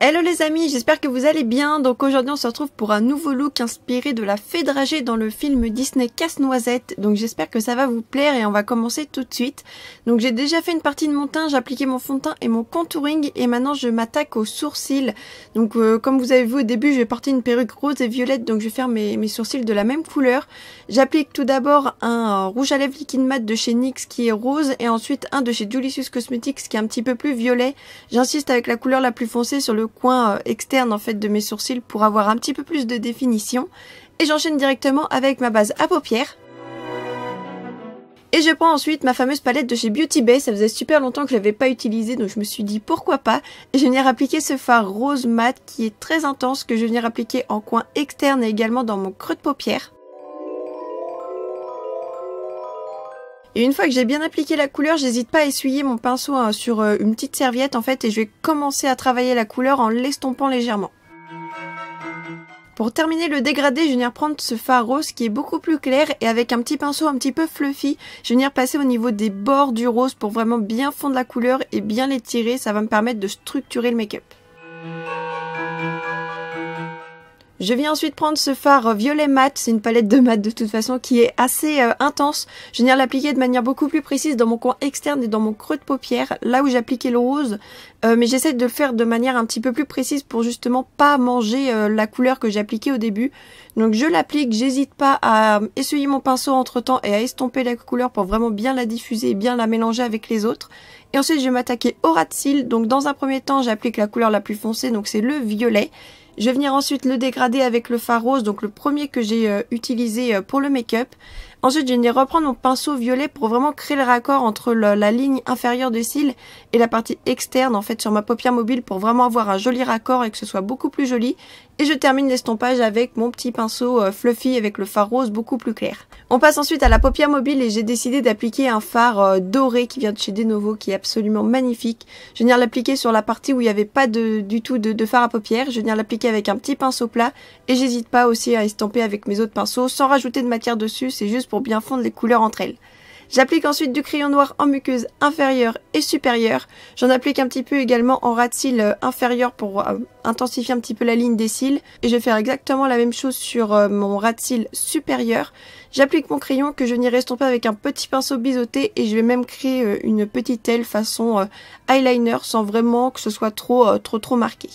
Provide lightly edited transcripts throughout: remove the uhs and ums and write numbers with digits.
Hello les amis, j'espère que vous allez bien. Donc aujourd'hui on se retrouve pour un nouveau look inspiré de la fée dragée dans le film Disney Casse-Noisette. Donc j'espère que ça va vous plaire et on va commencer tout de suite. Donc j'ai déjà fait une partie de mon teint, j'ai appliqué mon fond de teint et mon contouring et maintenant je m'attaque aux sourcils. Donc comme vous avez vu au début, je vais porter une perruque rose et violette, donc je vais faire mes sourcils de la même couleur. J'applique tout d'abord un rouge à lèvres liquide mat de chez NYX qui est rose et ensuite un de chez Julie Cosmetics qui est un petit peu plus violet. J'insiste avec la couleur la plus foncée sur le coin externe en fait de mes sourcils pour avoir un petit peu plus de définition. Et j'enchaîne directement avec ma base à paupières. Et je prends ensuite ma fameuse palette de chez Beauty Bay, ça faisait super longtemps que je l'avais pas utilisée donc je me suis dit pourquoi pas. Et je vais venir appliquer ce fard rose mat qui est très intense que je vais venir appliquer en coin externe et également dans mon creux de paupière. Et une fois que j'ai bien appliqué la couleur, j'hésite pas à essuyer mon pinceau sur une petite serviette en fait et je vais commencer à travailler la couleur en l'estompant légèrement. Pour terminer le dégradé, je vais venir prendre ce fard rose qui est beaucoup plus clair et avec un petit pinceau un petit peu fluffy, je vais venir passer au niveau des bords du rose pour vraiment bien fondre la couleur et bien l'étirer, ça va me permettre de structurer le make-up. Je viens ensuite prendre ce fard violet mat, c'est une palette de mat de toute façon qui est assez intense. Je viens l'appliquer de manière beaucoup plus précise dans mon coin externe et dans mon creux de paupière, là où j'ai appliqué le rose. Mais j'essaie de le faire de manière un petit peu plus précise pour justement pas manger la couleur que j'ai appliquée au début. Donc je l'applique, j'hésite pas à essuyer mon pinceau entre temps et à estomper la couleur pour vraiment bien la diffuser et bien la mélanger avec les autres. Et ensuite je vais m'attaquer au ras de cils. Donc dans un premier temps j'applique la couleur la plus foncée, donc c'est le violet. Je vais venir ensuite le dégrader avec le fard rose, donc le premier que j'ai utilisé pour le make-up. Ensuite, je vais venir reprendre mon pinceau violet pour vraiment créer le raccord entre la ligne inférieure des cils et la partie externe en fait sur ma paupière mobile pour vraiment avoir un joli raccord et que ce soit beaucoup plus joli. Et je termine l'estompage avec mon petit pinceau fluffy avec le fard rose beaucoup plus clair. On passe ensuite à la paupière mobile et j'ai décidé d'appliquer un fard doré qui vient de chez Denovo qui est absolument magnifique. Je vais venir l'appliquer sur la partie où il n'y avait pas du tout de fard à paupières. Je vais venir l'appliquer avec un petit pinceau plat et j'hésite pas aussi à estomper avec mes autres pinceaux sans rajouter de matière dessus, c'est juste pour bien fondre les couleurs entre elles. J'applique ensuite du crayon noir en muqueuse inférieure et supérieure. J'en applique un petit peu également en ras de cils inférieur pour intensifier un petit peu la ligne des cils. Et je vais faire exactement la même chose sur mon ras de cils supérieur. J'applique mon crayon que je viens estomper avec un petit pinceau biseauté et je vais même créer une petite aile façon eyeliner sans vraiment que ce soit trop marqué.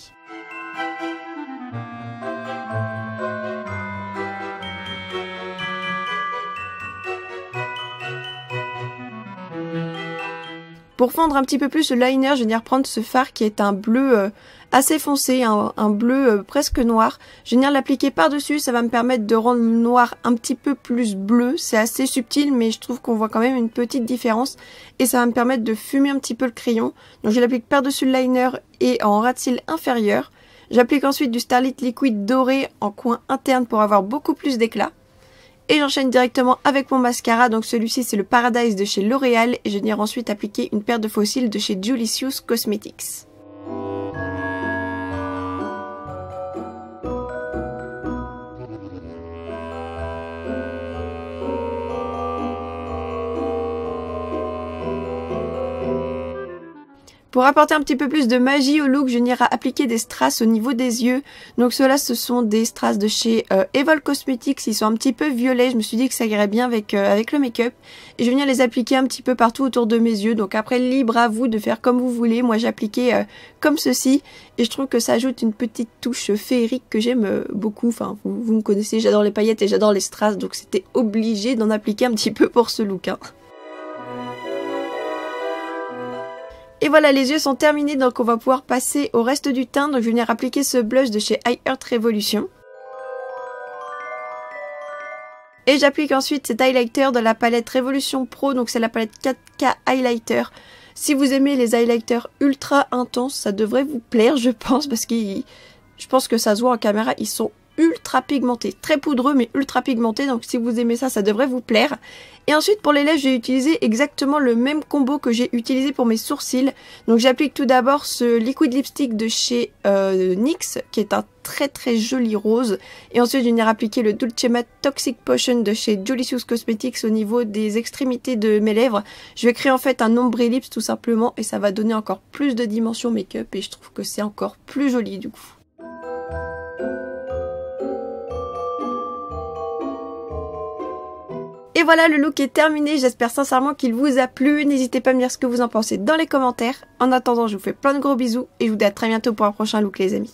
Pour fondre un petit peu plus le liner, je vais venir prendre ce fard qui est un bleu assez foncé, un bleu presque noir. Je vais venir l'appliquer par-dessus, ça va me permettre de rendre le noir un petit peu plus bleu. C'est assez subtil, mais je trouve qu'on voit quand même une petite différence. Et ça va me permettre de fumer un petit peu le crayon. Donc je l'applique par-dessus le liner et en ras de cils inférieur. J'applique ensuite du Starlit Liquid doré en coin interne pour avoir beaucoup plus d'éclat. Et j'enchaîne directement avec mon mascara, donc celui-ci c'est le Paradise de chez L'Oréal et je vais venir ensuite appliquer une paire de faux cils de chez Julie Cosmetics. Pour apporter un petit peu plus de magie au look, je vais venir appliquer des strass au niveau des yeux. Donc ceux-là, ce sont des strass de chez Evol Cosmetics. Ils sont un petit peu violets. Je me suis dit que ça irait bien avec le make-up. Et je vais venir les appliquer un petit peu partout autour de mes yeux. Donc après, libre à vous de faire comme vous voulez. Moi, j'ai appliqué comme ceci. Et je trouve que ça ajoute une petite touche féerique que j'aime beaucoup. Enfin, vous me connaissez, j'adore les paillettes et j'adore les strass. Donc c'était obligé d'en appliquer un petit peu pour ce look, hein. Et voilà, les yeux sont terminés, donc on va pouvoir passer au reste du teint. Donc je vais venir appliquer ce blush de chez I Heart Revolution. Et j'applique ensuite cet highlighter de la palette Revolution Pro, donc c'est la palette 4K Highlighter. Si vous aimez les highlighters ultra intenses, ça devrait vous plaire, je pense, parce que je pense que ça se voit en caméra, ils sont ultra pigmenté, très poudreux mais ultra pigmenté, donc si vous aimez ça, ça devrait vous plaire. Et ensuite pour les lèvres, j'ai utilisé exactement le même combo que j'ai utilisé pour mes sourcils. Donc j'applique tout d'abord ce liquid lipstick de chez NYX, qui est un très joli rose. Et ensuite je vais venir appliquer le Dolce Matte Toxic Potion de chez Jolicious Cosmetics au niveau des extrémités de mes lèvres. Je vais créer en fait un ombre lips tout simplement, et ça va donner encore plus de dimension make-up, et je trouve que c'est encore plus joli du coup. Et voilà, le look est terminé, j'espère sincèrement qu'il vous a plu. N'hésitez pas à me dire ce que vous en pensez dans les commentaires. En attendant, je vous fais plein de gros bisous et je vous dis à très bientôt pour un prochain look les amis.